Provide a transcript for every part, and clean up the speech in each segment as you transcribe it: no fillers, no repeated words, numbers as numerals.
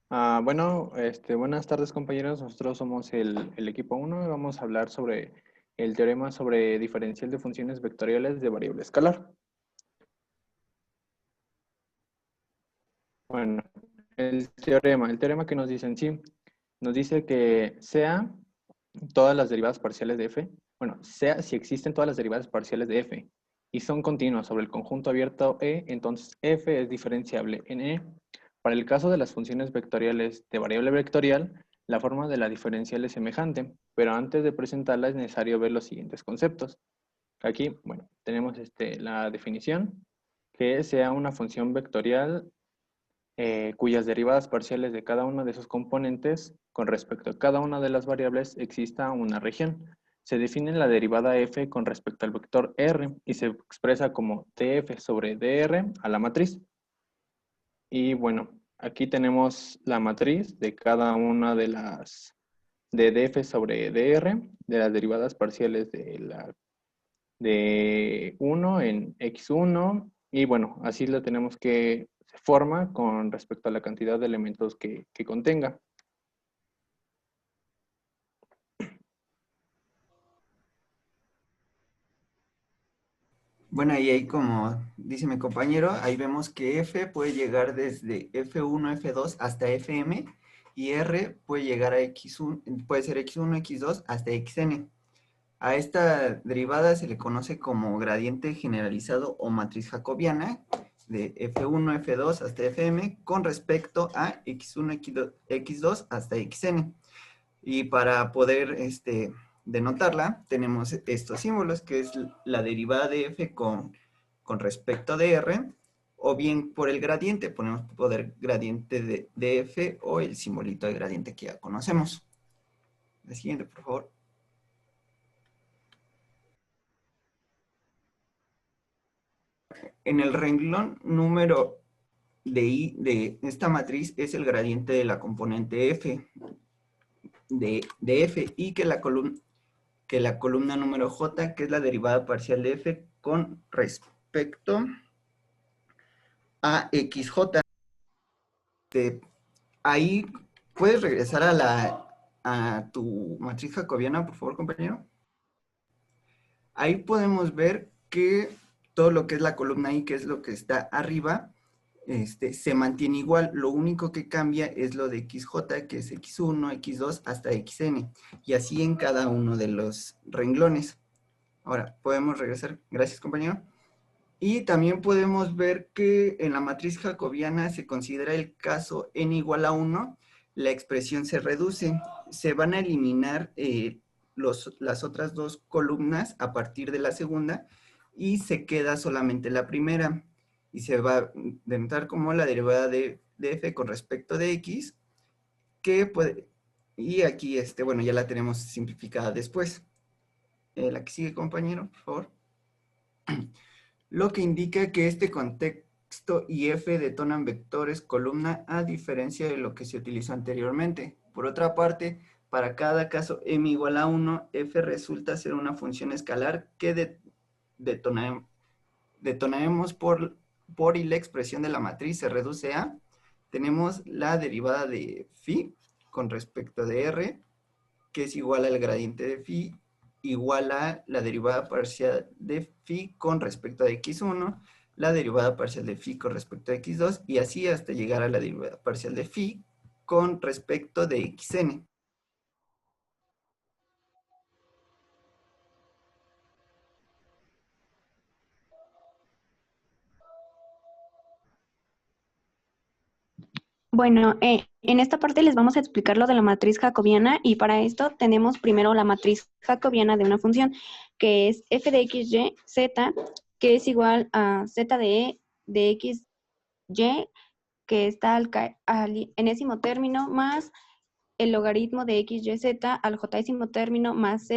Buenas tardes compañeros, nosotros somos el equipo 1 y vamos a hablar sobre el teorema sobre diferencial de funciones vectoriales de variable escalar. Bueno, el teorema que nos dice en sí, nos dice que sea todas las derivadas parciales de f, sea si existen todas las derivadas parciales de f y son continuas sobre el conjunto abierto E, entonces f es diferenciable en E. Para el caso de las funciones vectoriales de variable vectorial, la forma de la diferencial es semejante, pero antes de presentarla es necesario ver los siguientes conceptos. Aquí, tenemos la definición, que sea una función vectorial cuyas derivadas parciales de cada uno de sus componentes con respecto a cada una de las variables exista una región. Se define la derivada f con respecto al vector r y se expresa como df sobre dr a la matriz. Y bueno, aquí tenemos la matriz de cada una de las de df sobre dr, de las derivadas parciales de 1 en x1, y bueno, así la tenemos que se forma con respecto a la cantidad de elementos que contenga. Bueno, y ahí como dice mi compañero, ahí vemos que F puede llegar desde F1, F2 hasta Fm y R puede llegar a X1, puede ser X1, X2 hasta Xn. A esta derivada se le conoce como gradiente generalizado o matriz jacobiana de F1, F2 hasta Fm con respecto a X1, X2 hasta Xn. Y para poder denotarla, tenemos estos símbolos, que es la derivada de f con respecto de r, o bien por el gradiente, ponemos poder gradiente de f o el simbolito de gradiente que ya conocemos. La siguiente, por favor. En el renglón número de I de esta matriz es el gradiente de la componente f de f y que la columna número j, que es la derivada parcial de f con respecto a xj. Ahí puedes regresar a tu matriz jacobiana, por favor, compañero. Ahí podemos ver que todo lo que es la columna I, que es lo que está arriba, se mantiene igual. Lo único que cambia es lo de XJ, que es X1, X2 hasta XN. Y así en cada uno de los renglones. Ahora, podemos regresar. Gracias, compañero. Y también podemos ver que en la matriz jacobiana se considera el caso n igual a 1, la expresión se reduce. Se van a eliminar las otras dos columnas a partir de la segunda y se queda solamente la primera. Y se va a denotar como la derivada de f con respecto de x, que puede... Y aquí, bueno, ya la tenemos simplificada después. La que sigue, compañero, por favor. Lo que indica que este contexto y f detonan vectores columna a diferencia de lo que se utilizó anteriormente. Por otra parte, para cada caso m igual a 1, f resulta ser una función escalar que detonaremos por y la expresión de la matriz se reduce a, tenemos la derivada de phi con respecto de r, que es igual al gradiente de phi, igual a la derivada parcial de phi con respecto a x1, la derivada parcial de phi con respecto a x2, y así hasta llegar a la derivada parcial de phi con respecto de xn. Bueno, en esta parte les vamos a explicar lo de la matriz jacobiana y para esto tenemos primero la matriz jacobiana de una función que es f de x, y, z, que es igual a z de e de x, y, que está al enésimo término más el logaritmo de x, y, z al jésimo término más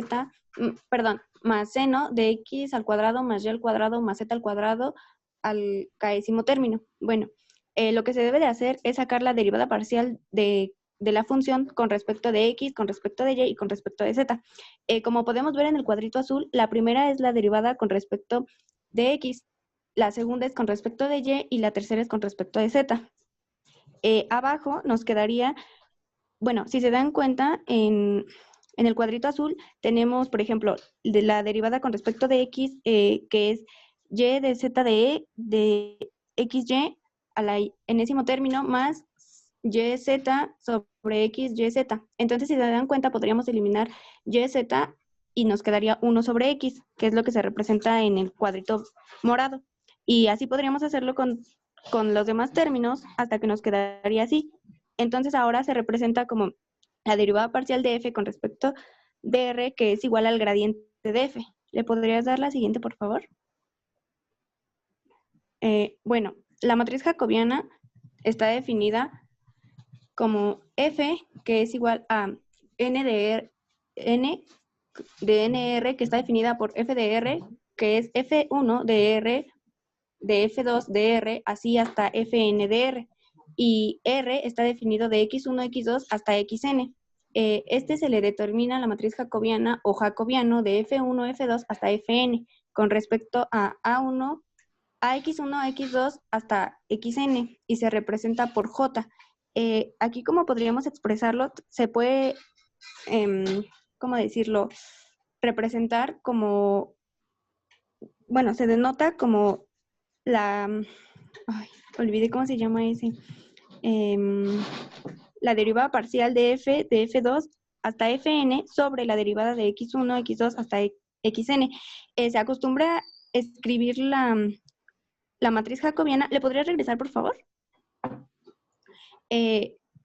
más seno de x al cuadrado más y al cuadrado más z al cuadrado al késimo término. Bueno, lo que se debe de hacer es sacar la derivada parcial de la función con respecto de x, con respecto de y y con respecto de z. Como podemos ver en el cuadrito azul, la primera es la derivada con respecto de x, la segunda es con respecto de y la tercera es con respecto de z. Abajo nos quedaría, bueno, si se dan cuenta, en el cuadrito azul tenemos, por ejemplo, de la derivada con respecto de x, que es y de z de e de xy a la enésimo término más yz sobre x yz. Entonces, si se dan cuenta, podríamos eliminar yz y nos quedaría 1 sobre x, que es lo que se representa en el cuadrito morado. Y así podríamos hacerlo con los demás términos hasta que nos quedaría así. Entonces, ahora se representa como la derivada parcial de f con respecto de r, que es igual al gradiente de f. ¿Le podrías dar la siguiente, por favor? Bueno, la matriz jacobiana está definida como f, que es igual a n de nr, que está definida por f de r, que es f1 de r, de f2 de r, así hasta fn de r. Y r está definido de x1, x2 hasta xn. Este se le determina la matriz jacobiana o jacobiano de f1, f2 hasta fn con respecto a a1, a x1, a x2 hasta xn y se representa por j. Aquí, ¿cómo podríamos expresarlo? Se puede, ¿cómo decirlo? Representar como, bueno, se denota como la, ay, olvidé cómo se llama ese. La derivada parcial de f de f2 hasta fn sobre la derivada de x1, x2 hasta xn. Se acostumbra a escribir la matriz jacobiana. ¿Le podría regresar, por favor?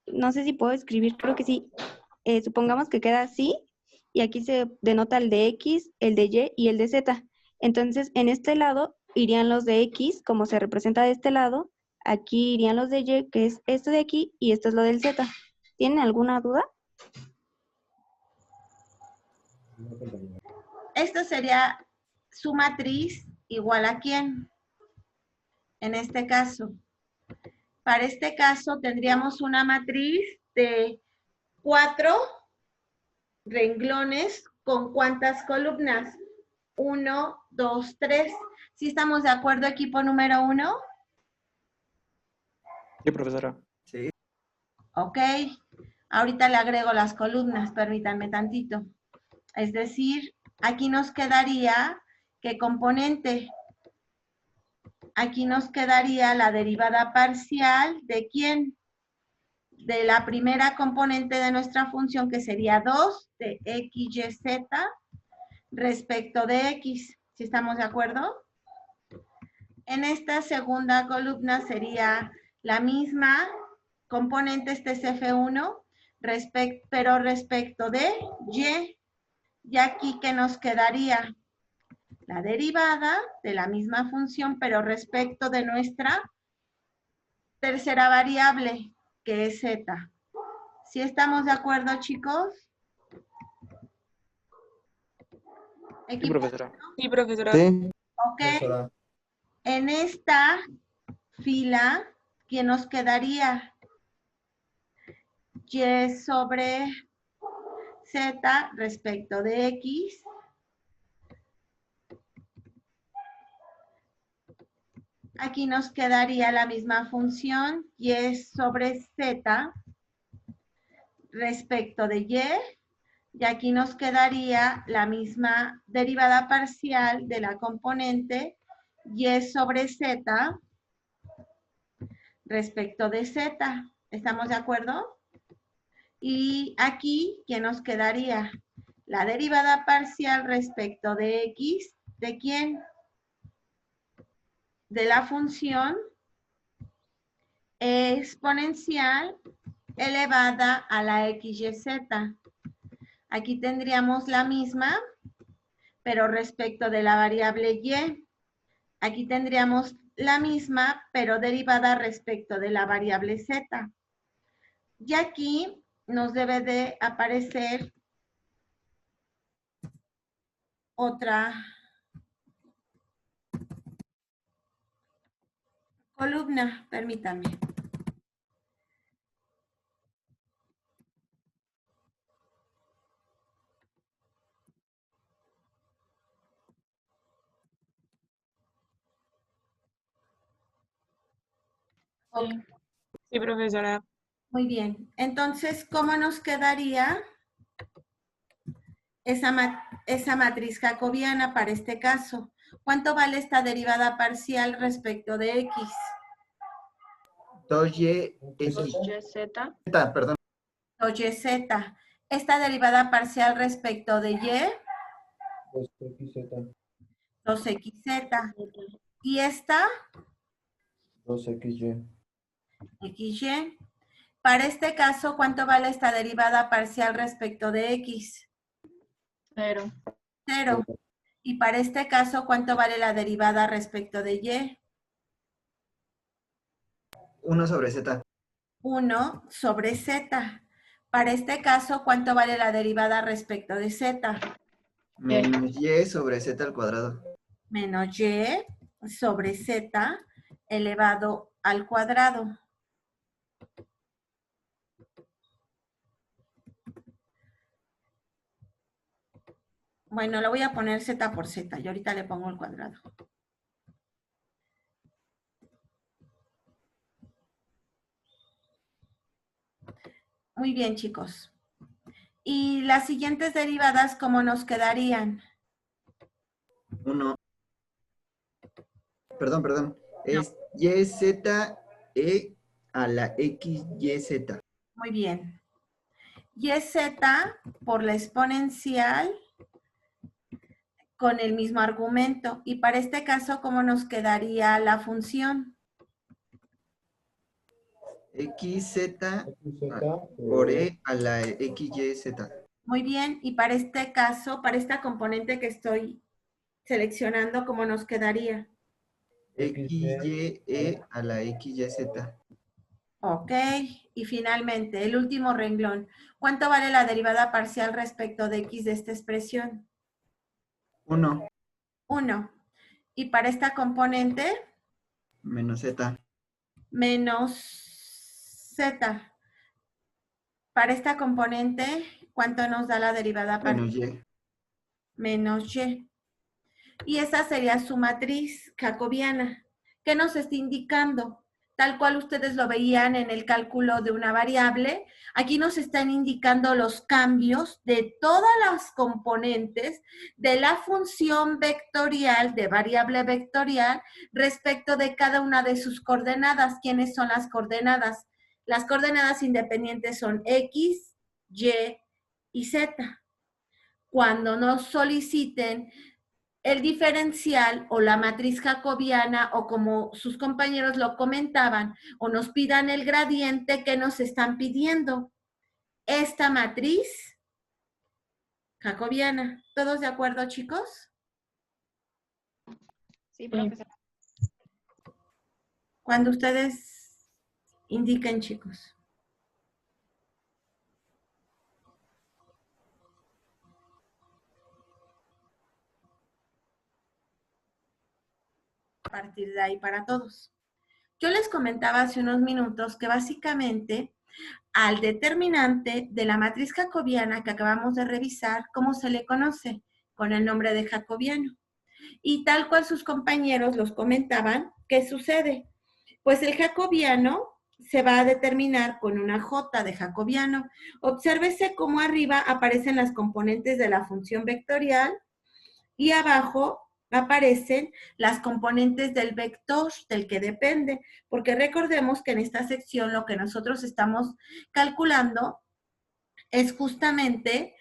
No sé si puedo escribir, creo que sí. Supongamos que queda así, y aquí se denota el de x, el de y y el de z. Entonces, en este lado irían los de x, como se representa de este lado. Aquí irían los de y, que es esto de aquí, y esto es lo del z. ¿Tienen alguna duda? Esto sería su matriz igual a quién. En este caso. Para este caso tendríamos una matriz de 4 renglones con ¿cuántas columnas? 1, 2, 3. ¿Sí estamos de acuerdo, equipo número 1? Sí, profesora. Sí. Ok. Ahorita le agrego las columnas, permítanme tantito. Es decir, aquí nos quedaría, ¿qué componente? Aquí nos quedaría la derivada parcial de ¿quién? De la primera componente de nuestra función, que sería 2 de x, y, z respecto de x. ¿Sí estamos de acuerdo? En esta segunda columna sería la misma componente, este es f1, pero respecto de y. Y aquí, ¿qué nos quedaría? La derivada de la misma función, pero respecto de nuestra tercera variable, que es z. ¿Sí estamos de acuerdo, chicos? Sí, Equipo. profesora. Sí, profesora. Sí. Ok. En esta fila, ¿qué nos quedaría? Y sobre z respecto de x. Aquí nos quedaría la misma función, y sobre z respecto de y. Y aquí nos quedaría la misma derivada parcial de la componente y sobre z respecto de z. ¿Estamos de acuerdo? Y aquí, ¿qué nos quedaría? La derivada parcial respecto de x, ¿de quién? De la función exponencial elevada a la x, y, z. Aquí tendríamos la misma, pero respecto de la variable y. Aquí tendríamos la misma, pero derivada respecto de la variable z. Y aquí nos debe de aparecer otra columna, permítame. Sí. Sí, profesora. Muy bien. Entonces, ¿cómo nos quedaría esa matriz jacobiana para este caso? ¿Cuánto vale esta derivada parcial respecto de X? 2y, x. 2YZ. Perdón. 2YZ. Esta derivada parcial respecto de Y, 2xz, 2XZ. Y esta, 2xy, XY. Para este caso, ¿cuánto vale esta derivada parcial respecto de X? 0. 0. Y para este caso, ¿cuánto vale la derivada respecto de Y? 1 sobre z. 1 sobre Z. Para este caso, ¿cuánto vale la derivada respecto de Z? Menos y sobre z al cuadrado. Menos Y sobre Z elevado al cuadrado. Bueno, le voy a poner Z por Z y ahorita le pongo el cuadrado. Muy bien, chicos. ¿Y las siguientes derivadas cómo nos quedarían? 1. Perdón. Es yz e a la xyz. Muy bien. Y es Z por la exponencial con el mismo argumento. Y para este caso, ¿cómo nos quedaría la función? xz xz por e a la xyz. Muy bien. Y para este caso, para esta componente que estoy seleccionando, ¿cómo nos quedaría? xy e a la xyz. Ok. Y finalmente, el último renglón. ¿Cuánto vale la derivada parcial respecto de x de esta expresión? 1 1. Y para esta componente, menos z. menos z. Para esta componente, ¿cuánto nos da la derivada Menos parcial? y. Menos y. Y esa sería su matriz jacobiana. ¿Qué nos está indicando? Tal cual ustedes lo veían en el cálculo de una variable, aquí nos están indicando los cambios de todas las componentes de la función vectorial, de variable vectorial, respecto de cada una de sus coordenadas. ¿Quiénes son las coordenadas? Las coordenadas independientes son X, Y y Z. Cuando nos soliciten el diferencial o la matriz jacobiana, o como sus compañeros lo comentaban, o nos pidan el gradiente, que nos están pidiendo esta matriz jacobiana. ¿Todos de acuerdo, chicos? Sí, profesora. Cuando ustedes indiquen, chicos. A partir de ahí para todos. Yo les comentaba hace unos minutos que básicamente al determinante de la matriz jacobiana que acabamos de revisar, ¿cómo se le conoce? Con el nombre de jacobiano. Y tal cual sus compañeros los comentaban, ¿qué sucede? Pues el jacobiano se va a determinar con una J de jacobiano. Obsérvese cómo arriba aparecen las componentes de la función vectorial y abajo aparecen las componentes del vector del que depende, porque recordemos que en esta sección lo que nosotros estamos calculando es justamente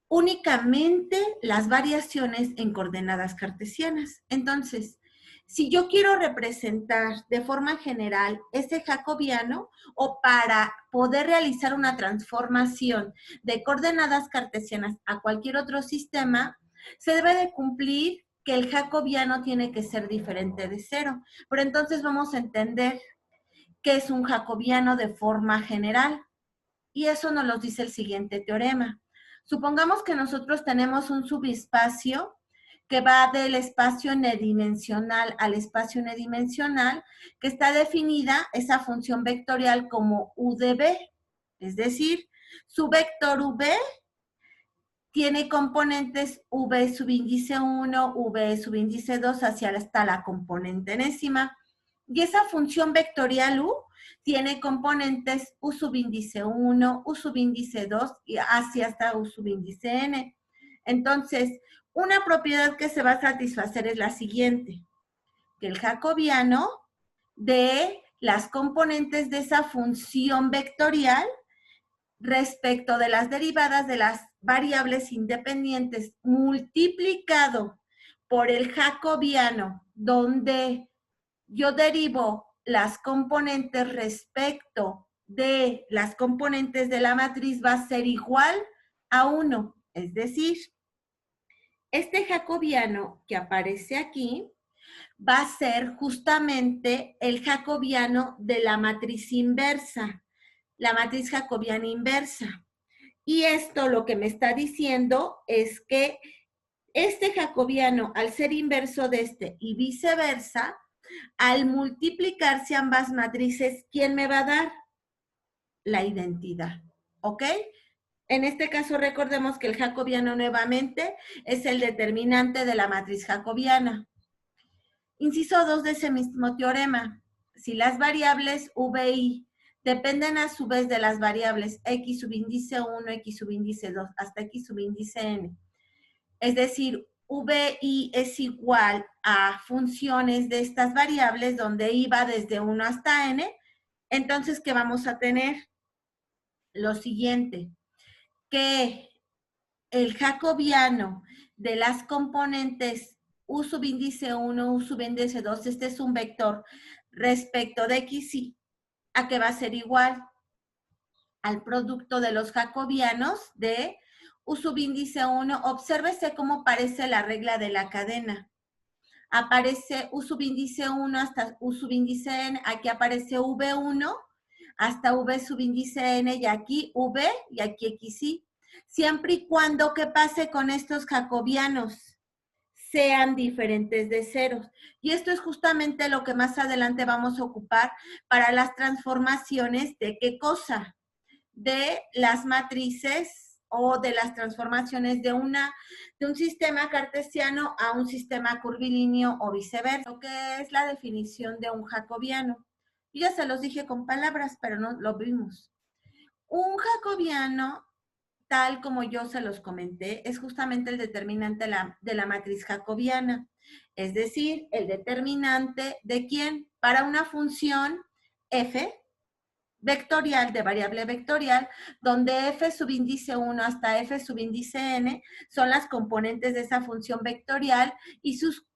únicamente las variaciones en coordenadas cartesianas. Entonces, si yo quiero representar de forma general ese jacobiano, o para poder realizar una transformación de coordenadas cartesianas a cualquier otro sistema, se debe de cumplir que el jacobiano tiene que ser diferente de 0. Pero entonces vamos a entender qué es un jacobiano de forma general. Y eso nos lo dice el siguiente teorema. Supongamos que nosotros tenemos un subespacio que va del espacio n-dimensional al espacio n-dimensional, que está definida esa función vectorial como u de b. Es decir, su vector v tiene componentes v subíndice 1, v subíndice 2, hasta la componente enésima. Y esa función vectorial U tiene componentes U subíndice 1, U subíndice 2 y así hasta U subíndice n. Entonces, una propiedad que se va a satisfacer es la siguiente, que el jacobiano de las componentes de esa función vectorial respecto de las derivadas de las variables independientes multiplicado por el jacobiano, donde yo derivo las componentes respecto de las componentes de la matriz, va a ser igual a 1. Es decir, este jacobiano que aparece aquí va a ser justamente el jacobiano de la matriz inversa, la matriz jacobiana inversa. Y esto lo que me está diciendo es que este jacobiano, al ser inverso de este y viceversa, al multiplicarse ambas matrices, ¿quién me va a dar? La identidad, ¿ok? En este caso recordemos que el jacobiano nuevamente es el determinante de la matriz jacobiana. Inciso 2 de ese mismo teorema. Si las variables v y dependen a su vez de las variables x subíndice 1, x subíndice 2, hasta x subíndice n, es decir, vi es igual a funciones de estas variables donde i va desde 1 hasta n, entonces, ¿qué vamos a tener? Lo siguiente, que el jacobiano de las componentes u subíndice 1, u subíndice 2, este es un vector respecto de x y a que va a ser igual al producto de los jacobianos de u subíndice 1. Obsérvese cómo aparece la regla de la cadena. Aparece u subíndice 1 hasta u subíndice n, aquí aparece v1 hasta v subíndice n y aquí v y aquí x y. Siempre y cuando, ¿qué pase con estos jacobianos? Sean diferentes de ceros. Y esto es justamente lo que más adelante vamos a ocupar para las transformaciones de ¿qué cosa? De las matrices o de las transformaciones de un sistema cartesiano a un sistema curvilíneo o viceversa. Lo que es la definición de un jacobiano. Yo ya se los dije con palabras, pero no lo vimos. Un jacobiano, tal como yo se los comenté, es justamente el determinante de la matriz jacobiana. Es decir, el determinante de ¿quién? Para una función f vectorial, de variable vectorial, donde f subíndice 1 hasta f subíndice n son las componentes de esa función vectorial y sus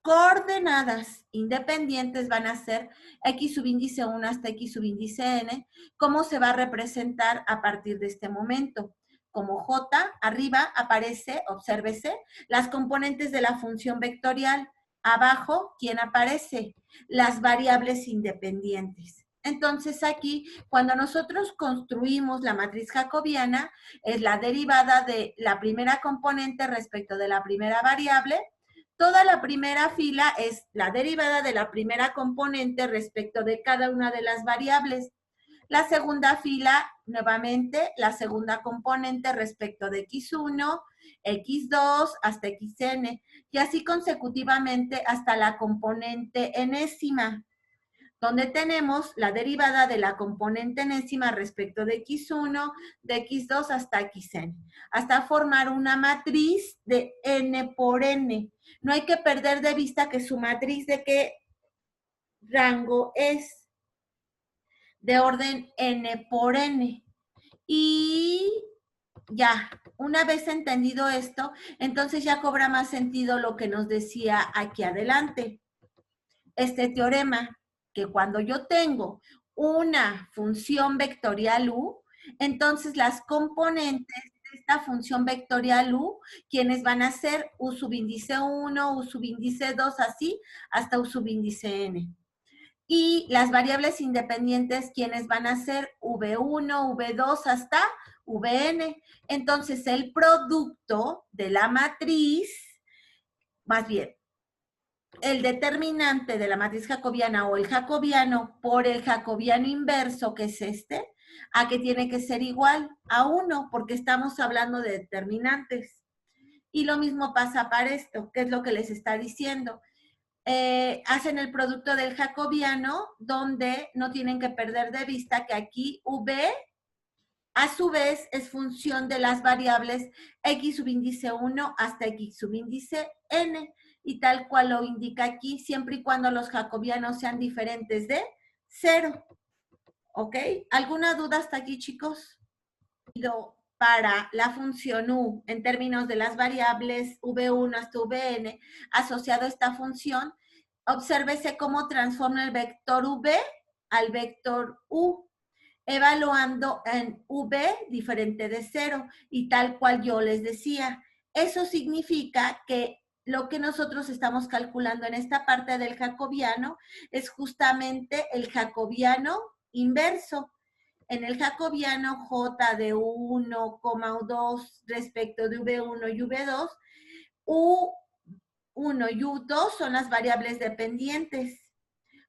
coordenadas independientes van a ser x subíndice 1 hasta x subíndice n. ¿Cómo se va a representar a partir de este momento? Como j, arriba aparece, obsérvese, las componentes de la función vectorial. Abajo, ¿quién aparece? Las variables independientes. Entonces aquí, cuando nosotros construimos la matriz jacobiana, es la derivada de la primera componente respecto de la primera variable. Toda la primera fila es la derivada de la primera componente respecto de cada una de las variables. La segunda fila, nuevamente, la segunda componente respecto de x1, x2, hasta xn, y así consecutivamente hasta la componente enésima, donde tenemos la derivada de la componente enésima respecto de x1, de x2 hasta xn, hasta formar una matriz de n por n. No hay que perder de vista que su matriz de qué rango es, de orden n por n. Y ya, una vez entendido esto, entonces ya cobra más sentido lo que nos decía aquí adelante. Este teorema, que cuando yo tengo una función vectorial u, entonces las componentes de esta función vectorial u, quienes van a ser u subíndice 1, u subíndice 2, así, hasta u subíndice n. Y las variables independientes, quienes van a ser v1, v2, hasta vn. Entonces, el producto de la matriz, más bien, el determinante de la matriz jacobiana o el jacobiano por el jacobiano inverso, que es este, a que tiene que ser igual a 1, porque estamos hablando de determinantes. Y lo mismo pasa para esto, que es lo que les está diciendo. hacen el producto del jacobiano, donde no tienen que perder de vista que aquí V, a su vez, es función de las variables x subíndice 1 hasta x subíndice n, y tal cual lo indica aquí, siempre y cuando los jacobianos sean diferentes de 0. ¿Ok? ¿Alguna duda hasta aquí, chicos? Para la función u, en términos de las variables v1 hasta vn, asociado a esta función, obsérvese cómo transforma el vector v al vector u, evaluando en v diferente de 0, y tal cual yo les decía. Eso significa que lo que nosotros estamos calculando en esta parte del jacobiano es justamente el jacobiano inverso. En el jacobiano J de U1, U2 respecto de V1 y V2, U1 y U2 son las variables dependientes,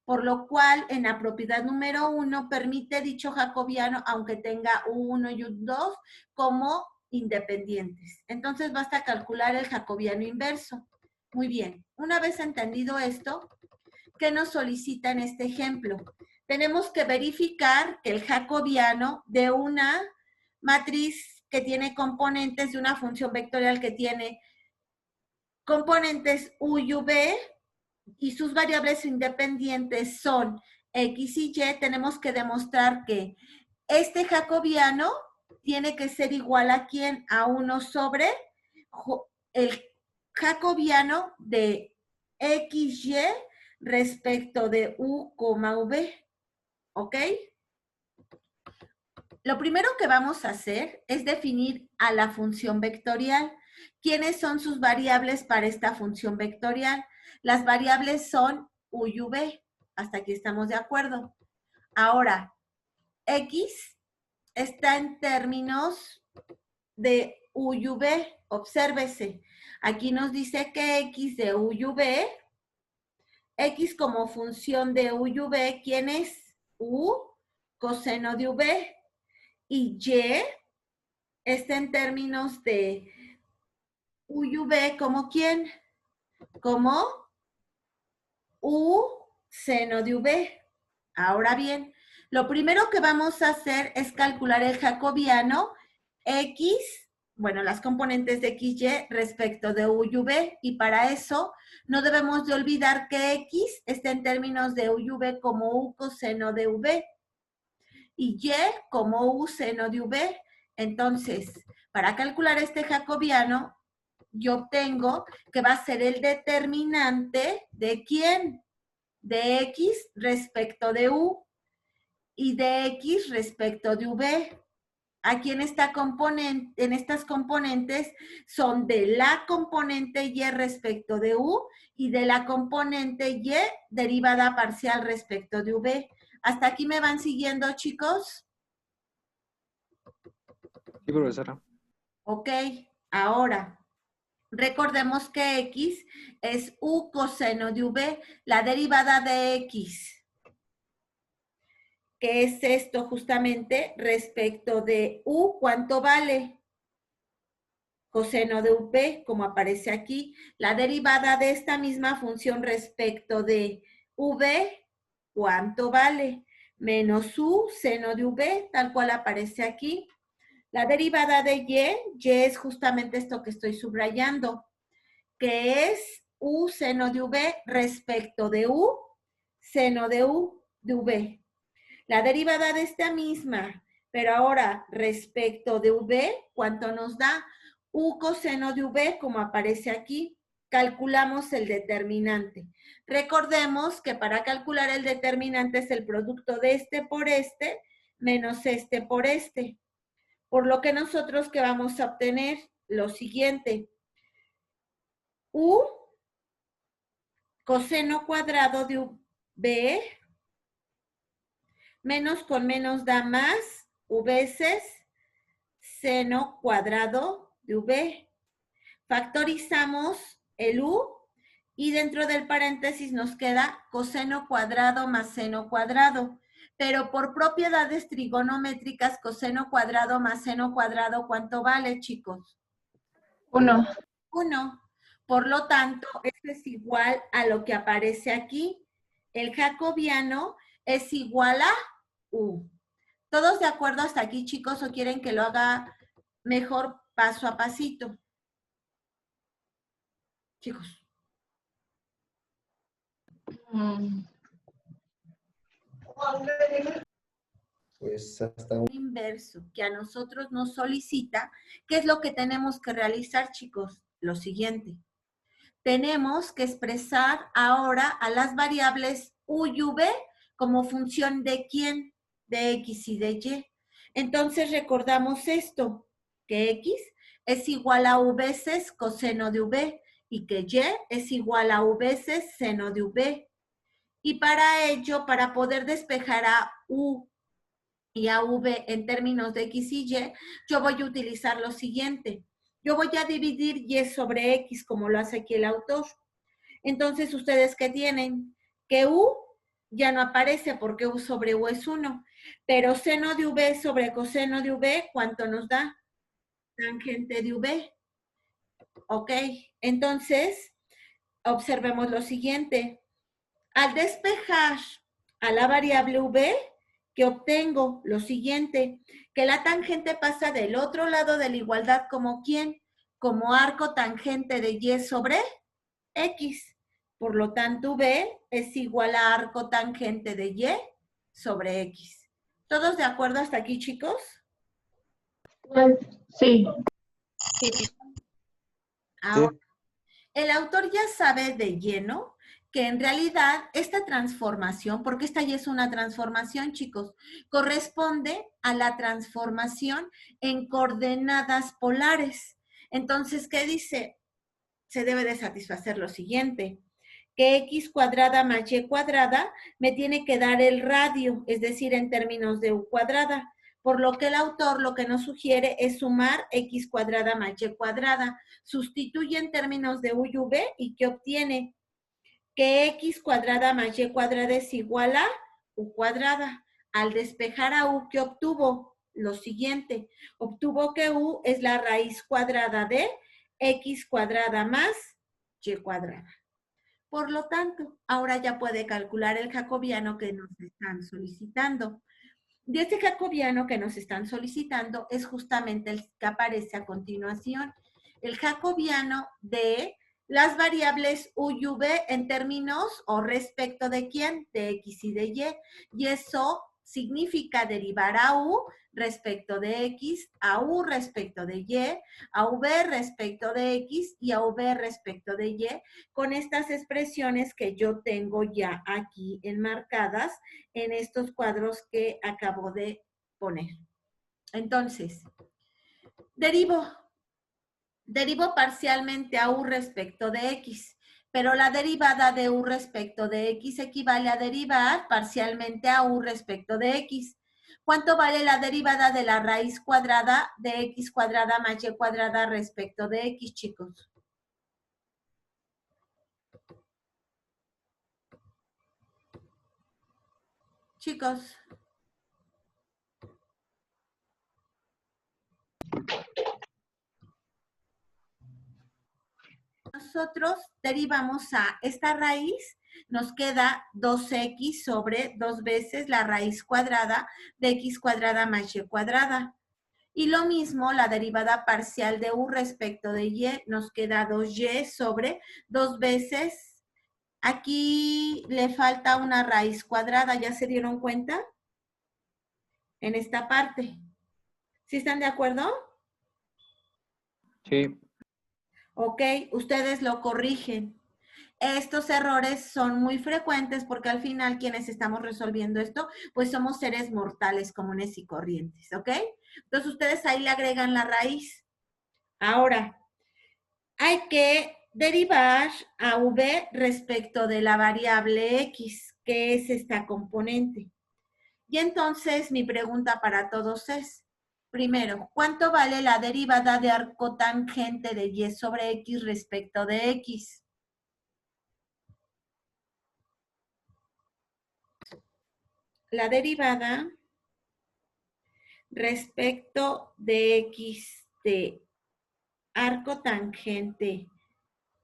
por lo cual en la propiedad número 1 permite dicho jacobiano, aunque tenga U1 y U2 como independientes. Entonces basta calcular el jacobiano inverso. Muy bien, una vez entendido esto, ¿qué nos solicita en este ejemplo? Tenemos que verificar que el jacobiano de una matriz que tiene componentes de una función vectorial que tiene componentes u y v y sus variables independientes son x y y, tenemos que demostrar que este jacobiano tiene que ser igual a ¿quién? A 1 sobre el jacobiano de xy respecto de u, v. ¿Ok? Lo primero que vamos a hacer es definir a la función vectorial. ¿Quiénes son sus variables para esta función vectorial? Las variables son u y v. Hasta aquí estamos de acuerdo. Ahora, x está en términos de u y v. Obsérvese. Aquí nos dice que x de u y v, x como función de u y v, ¿quién es? U coseno de v. Y y está en términos de u y v como ¿quién? Como u seno de v. Ahora bien, lo primero que vamos a hacer es calcular el jacobiano x, bueno, las componentes de xy respecto de u y v, y para eso no debemos de olvidar que x está en términos de u y v como u coseno de v y y como u seno de v. Entonces, para calcular este jacobiano, yo obtengo que va a ser el determinante de ¿quién? De x respecto de u y de x respecto de v. Aquí en estas componentes son de la componente y respecto de u y de la componente y derivada parcial respecto de v. ¿Hasta aquí me van siguiendo, chicos? Sí, profesora. Ok, ahora, recordemos que x es u coseno de v, la derivada de x. ¿Qué es esto justamente respecto de u? ¿Cuánto vale? Coseno de v, como aparece aquí. La derivada de esta misma función respecto de v, ¿cuánto vale? Menos u seno de v, tal cual aparece aquí. La derivada de y es justamente esto que estoy subrayando, que es u seno de v respecto de u seno de u de v. La derivada de esta misma, pero ahora respecto de v, ¿cuánto nos da? U coseno de v, como aparece aquí. Calculamos el determinante. Recordemos que para calcular el determinante es el producto de este por este menos este por este. Por lo que nosotros que vamos a obtener lo siguiente. U coseno cuadrado de v menos con menos da más u veces seno cuadrado de v. Factorizamos el u y dentro del paréntesis nos queda coseno cuadrado más seno cuadrado. Pero por propiedades trigonométricas, coseno cuadrado más seno cuadrado, ¿cuánto vale, chicos? 1. 1. Por lo tanto, esto es igual a lo que aparece aquí. El jacobiano es igual a U. ¿Todos de acuerdo hasta aquí, chicos, o quieren que lo haga mejor paso a pasito? Chicos. Pues hasta un... Inverso que a nosotros nos solicita, ¿qué es lo que tenemos que realizar, chicos? Lo siguiente. Tenemos que expresar ahora a las variables U y V como función de quién, de X y de Y. Entonces recordamos esto, que X es igual a U veces coseno de V y que Y es igual a U veces seno de V. Y para ello, para poder despejar a U y a V en términos de X y Y, yo voy a utilizar lo siguiente. Yo voy a dividir Y sobre X como lo hace aquí el autor. Entonces, ¿ustedes qué tienen? Que U ya no aparece porque U sobre U es 1. Pero seno de V sobre coseno de V, ¿cuánto nos da? Tangente de V. Ok, entonces, observemos lo siguiente. Al despejar a la variable V, que obtengo lo siguiente, que la tangente pasa del otro lado de la igualdad como ¿quién? Como arco tangente de Y sobre X. Por lo tanto, V es igual a arco tangente de Y sobre X. ¿Todos de acuerdo hasta aquí, chicos? Sí. Ahora, el autor ya sabe de lleno que en realidad esta transformación, porque esta ya es una transformación, chicos, corresponde a la transformación en coordenadas polares. Entonces, ¿qué dice? Se debe de satisfacer lo siguiente, que X cuadrada más Y cuadrada me tiene que dar el radio, es decir, en términos de U cuadrada. Por lo que el autor lo que nos sugiere es sumar X cuadrada más Y cuadrada. Sustituye en términos de U y V y ¿qué obtiene? Que X cuadrada más Y cuadrada es igual a U cuadrada. Al despejar a U, ¿qué obtuvo? Lo siguiente, obtuvo que U es la raíz cuadrada de X cuadrada más Y cuadrada. Por lo tanto, ahora ya puede calcular el jacobiano que nos están solicitando. Y este jacobiano que nos están solicitando es justamente el que aparece a continuación. El jacobiano de las variables U y V en términos o respecto de quién, de X y de Y. Y eso significa derivar a U respecto de X, a U respecto de Y, a V respecto de X y a V respecto de Y, con estas expresiones que yo tengo ya aquí enmarcadas en estos cuadros que acabo de poner. Entonces, derivo parcialmente a U respecto de X, pero la derivada de U respecto de X equivale a derivar parcialmente a U respecto de X. ¿Cuánto vale la derivada de la raíz cuadrada de X cuadrada más Y cuadrada respecto de X, chicos? Chicos. Nosotros derivamos a esta raíz, nos queda 2x sobre 2 veces la raíz cuadrada de x cuadrada más y cuadrada. Y lo mismo, la derivada parcial de u respecto de y, nos queda 2y sobre 2 veces. Aquí le falta una raíz cuadrada, ¿ya se dieron cuenta? En esta parte. ¿Sí están de acuerdo? Sí. Ok, ustedes lo corrigen. Estos errores son muy frecuentes porque al final quienes estamos resolviendo esto, pues somos seres mortales comunes y corrientes, ¿ok? Entonces ustedes ahí le agregan la raíz. Ahora, hay que derivar a v respecto de la variable x, que es esta componente. Y entonces mi pregunta para todos es, primero, ¿cuánto vale la derivada de arco tangente de y sobre x respecto de x? La derivada respecto de x de arco tangente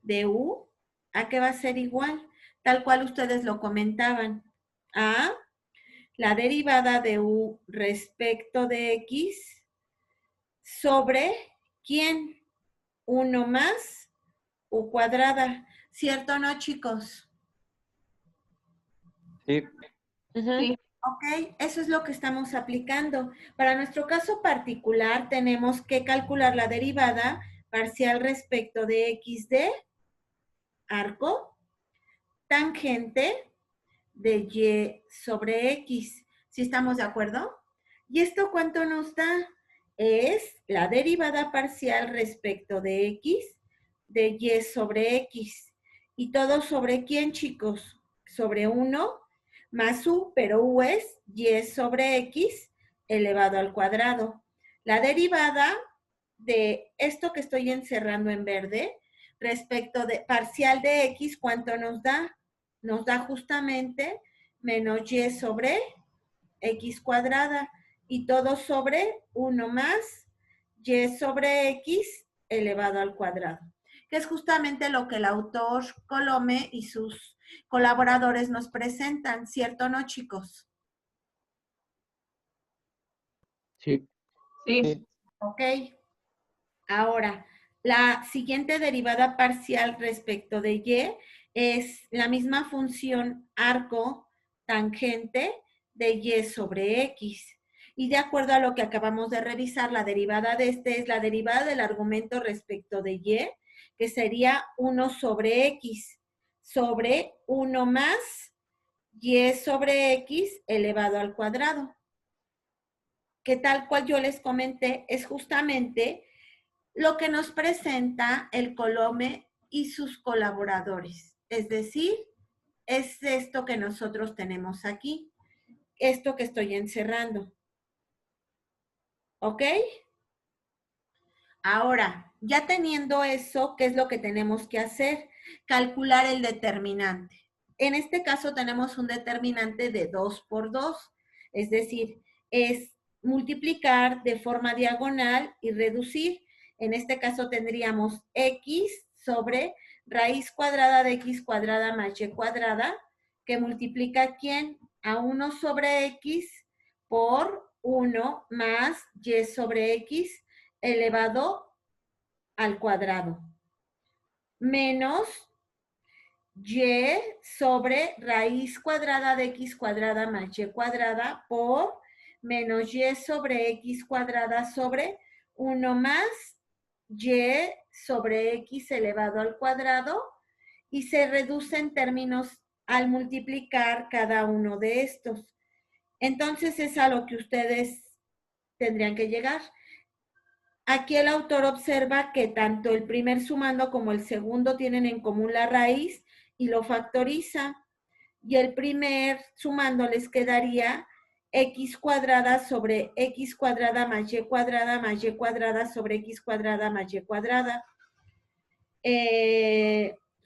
de u, ¿a qué va a ser igual? Tal cual ustedes lo comentaban. A la derivada de u respecto de x sobre ¿quién? 1 más u cuadrada. ¿Cierto o no, chicos? Sí, Sí. Ok, eso es lo que estamos aplicando. Para nuestro caso particular tenemos que calcular la derivada parcial respecto de x de arco tangente de y sobre x. ¿Sí estamos de acuerdo? ¿Y esto cuánto nos da? Es la derivada parcial respecto de x de y sobre x. ¿Y todo sobre quién, chicos? Sobre 1 más u, pero u es y sobre x elevado al cuadrado. La derivada de esto que estoy encerrando en verde respecto de parcial de x, ¿cuánto nos da? Nos da justamente menos y sobre x cuadrada y todo sobre 1 más y sobre x elevado al cuadrado, que es justamente lo que el autor Colome y sus colaboradores nos presentan, ¿cierto o no, chicos? sí, Sí. Ok. Ahora, la siguiente derivada parcial respecto de y es la misma función arco tangente de y sobre x. Y de acuerdo a lo que acabamos de revisar, la derivada de este es la derivada del argumento respecto de y, que sería 1 sobre x, sobre 1 más y sobre x elevado al cuadrado. Que tal cual yo les comenté, es justamente lo que nos presenta el Colome y sus colaboradores. Es decir, es esto que nosotros tenemos aquí, esto que estoy encerrando. ¿Ok? Ahora, ya teniendo eso, ¿qué es lo que tenemos que hacer? Calcular el determinante. En este caso tenemos un determinante de 2 por 2, es decir, es multiplicar de forma diagonal y reducir. En este caso tendríamos x sobre raíz cuadrada de x cuadrada más y cuadrada, que multiplica ¿quién? A 1 sobre x por 1 más y sobre x elevado al cuadrado, menos y sobre raíz cuadrada de x cuadrada más y cuadrada por menos y sobre x cuadrada sobre 1 más y sobre x elevado al cuadrado, y se reduce en términos al multiplicar cada uno de estos. Entonces es a lo que ustedes tendrían que llegar. Aquí el autor observa que tanto el primer sumando como el segundo tienen en común la raíz y lo factoriza. Y el primer sumando les quedaría x cuadrada sobre x cuadrada más y cuadrada más y cuadrada sobre x cuadrada más y cuadrada.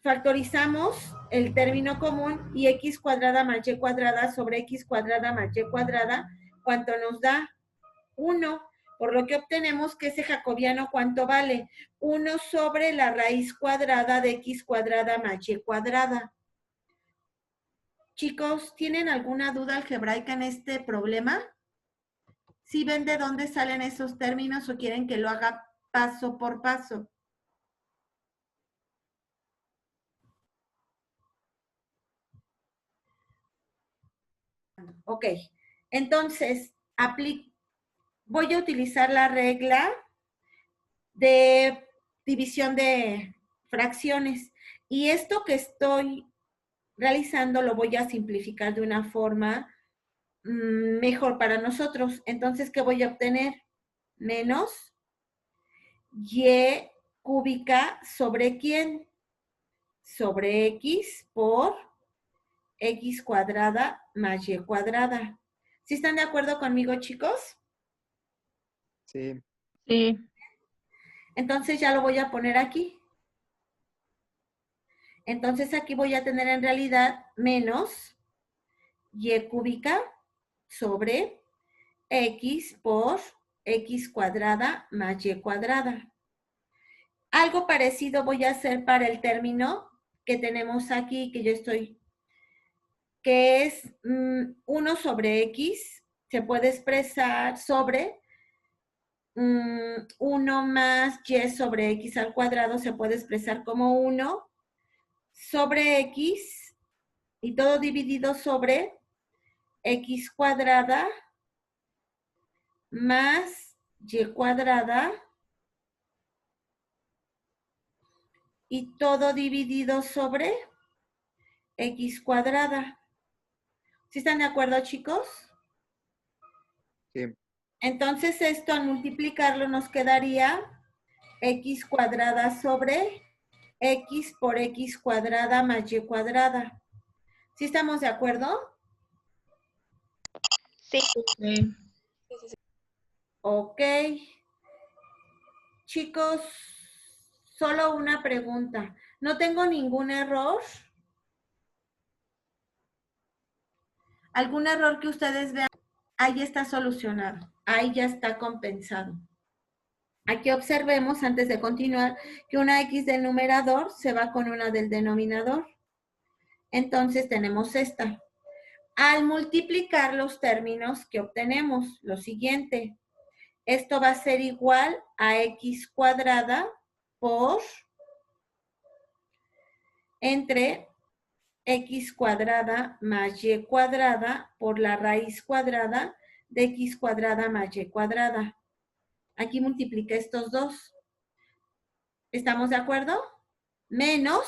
Factorizamos el término común y x cuadrada más y cuadrada sobre x cuadrada más y cuadrada, ¿cuánto nos da? 1. Por lo que obtenemos que ese jacobiano, ¿cuánto vale? 1 sobre la raíz cuadrada de x cuadrada más y cuadrada. Chicos, ¿tienen alguna duda algebraica en este problema? ¿Sí ven de dónde salen esos términos o quieren que lo haga paso por paso? Ok, entonces, voy a utilizar la regla de división de fracciones. Y esto que estoy realizando lo voy a simplificar de una forma mejor para nosotros. Entonces, ¿qué voy a obtener? Menos y cúbica sobre ¿quién? Sobre x por x cuadrada más y cuadrada. ¿Sí están de acuerdo conmigo, chicos? sí, Sí. Entonces ya lo voy a poner aquí. Entonces aquí voy a tener en realidad menos y cúbica sobre x por x cuadrada más y cuadrada. Algo parecido voy a hacer para el término que tenemos aquí, que es 1 sobre x, se puede expresar sobre 1 más y sobre x al cuadrado, se puede expresar como 1 sobre x y todo dividido sobre x cuadrada más y cuadrada y todo dividido sobre x cuadrada. ¿Sí están de acuerdo, chicos? Sí. Entonces esto al multiplicarlo nos quedaría x cuadrada sobre x por x cuadrada más y cuadrada. ¿Sí estamos de acuerdo? Sí. Sí. Ok. Chicos, solo una pregunta. ¿No tengo ningún error? ¿Algún error que ustedes vean? Ahí está solucionado. Ahí ya está compensado. Aquí observemos, antes de continuar, que una x del numerador se va con una del denominador. Entonces tenemos esta. Al multiplicar los términos que obtenemos, lo siguiente, esto va a ser igual a x cuadrada por entre x cuadrada más y cuadrada por la raíz cuadrada de x cuadrada más y cuadrada. Aquí multipliqué estos dos. ¿Estamos de acuerdo? Menos,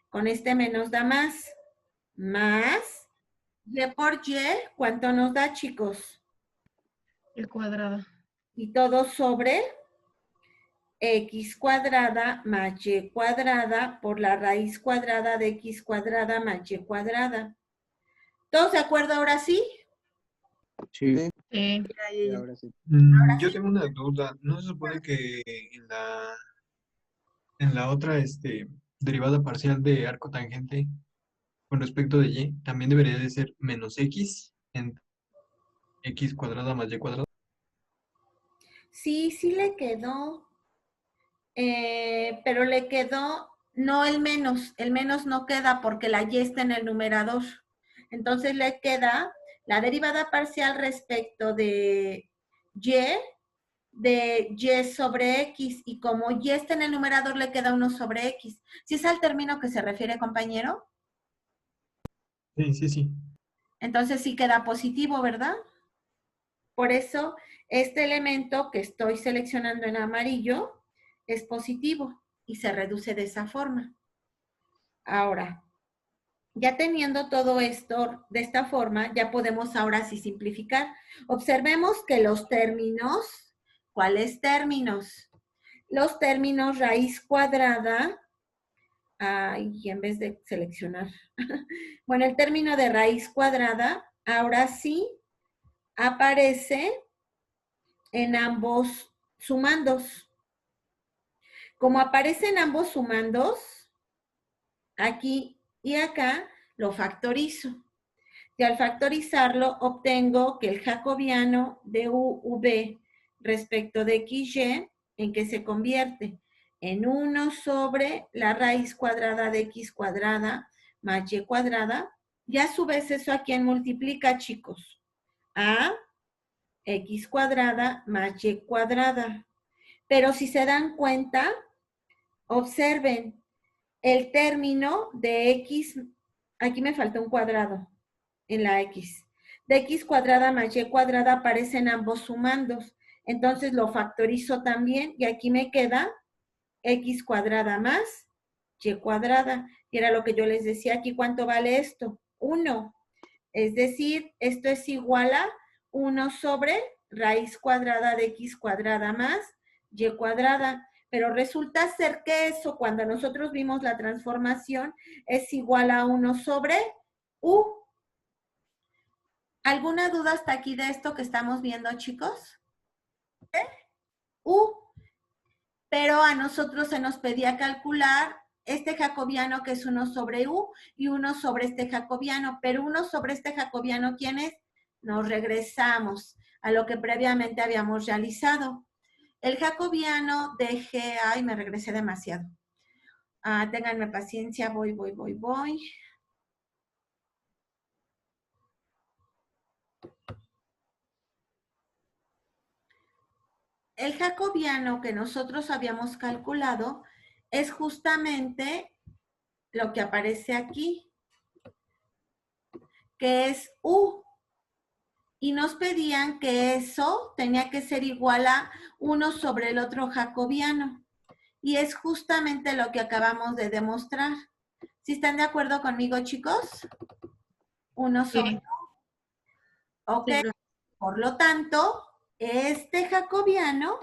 con este menos da más. Más, y por y, ¿cuánto nos da, chicos? Y cuadrada. Y todo sobre x cuadrada más y cuadrada por la raíz cuadrada de x cuadrada más y cuadrada. ¿Todos de acuerdo ahora sí? Sí. Sí. Sí. Sí, ahora sí. Yo tengo una duda. ¿No se supone que en la otra derivada parcial de arco tangente con respecto de y también debería de ser menos x en x cuadrada más y cuadrada? Sí, sí le quedó, pero le quedó no el menos no queda porque la y está en el numerador. Entonces le queda la derivada parcial respecto de y sobre x, y como y está en el numerador le queda 1 sobre x. ¿Sí es al término que se refiere, compañero? Sí, sí, sí. Entonces sí queda positivo, ¿verdad? Por eso este elemento que estoy seleccionando en amarillo es positivo y se reduce de esa forma. Ahora, ya teniendo todo esto de esta forma, ya podemos ahora sí simplificar. Observemos que los términos, ¿cuáles términos? Los términos raíz cuadrada, y en vez de seleccionar, bueno, el término de raíz cuadrada, ahora sí aparece en ambos sumandos. Como aparecen ambos sumandos, aquí y acá, lo factorizo. Y al factorizarlo, obtengo que el jacobiano de UV respecto de XY, ¿en qué se convierte? En 1 sobre la raíz cuadrada de X cuadrada más Y cuadrada. Y a su vez eso a quién multiplica, chicos. A X cuadrada más Y cuadrada. Pero si se dan cuenta, observen, el término de X, aquí me falta un cuadrado en la X, de X cuadrada más Y cuadrada aparecen ambos sumandos. Entonces lo factorizo también y aquí me queda X cuadrada más Y cuadrada. Y era lo que yo les decía aquí, ¿cuánto vale esto? 1. Es decir, esto es igual a 1 sobre raíz cuadrada de X cuadrada más Y cuadrada. Pero resulta ser que eso, cuando nosotros vimos la transformación, es igual a 1 sobre U. ¿Alguna duda hasta aquí de esto que estamos viendo, chicos? U. Pero a nosotros se nos pedía calcular este jacobiano que es 1 sobre U y 1 sobre este jacobiano. Pero 1 sobre este jacobiano, ¿quién es? Nos regresamos a lo que previamente habíamos realizado. El jacobiano de G, ay, me regresé demasiado. Ténganme paciencia, voy. El jacobiano que nosotros habíamos calculado es justamente lo que aparece aquí, que es U. Y nos pedían que eso tenía que ser igual a 1 sobre el otro jacobiano. Y es justamente lo que acabamos de demostrar. ¿Sí están de acuerdo conmigo, chicos? 1 sobre... Sí. Ok. Sí. Por lo tanto, este jacobiano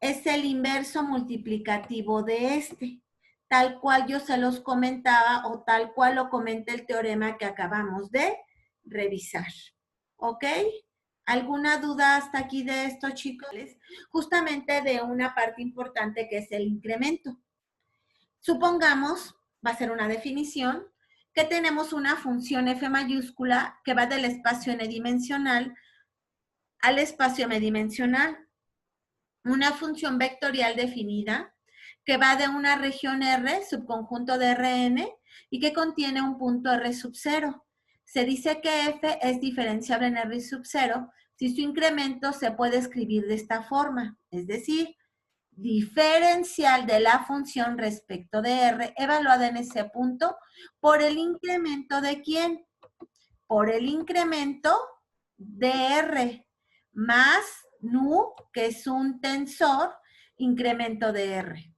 es el inverso multiplicativo de este, tal cual yo se los comentaba o tal cual lo comenta el teorema que acabamos de revisar. ¿Ok? ¿Alguna duda hasta aquí de esto, chicos? Justamente de una parte importante que es el incremento. Supongamos, va a ser una definición, que tenemos una función f mayúscula que va del espacio n-dimensional al espacio m-dimensional. Una función vectorial definida que va de una región R, subconjunto de Rn, y que contiene un punto R sub 0. Se dice que f es diferenciable en R sub 0 si su incremento se puede escribir de esta forma, es decir, diferencial de la función respecto de R evaluada en ese punto por el incremento de ¿quién? Por el incremento de R más nu, que es un tensor, incremento de R.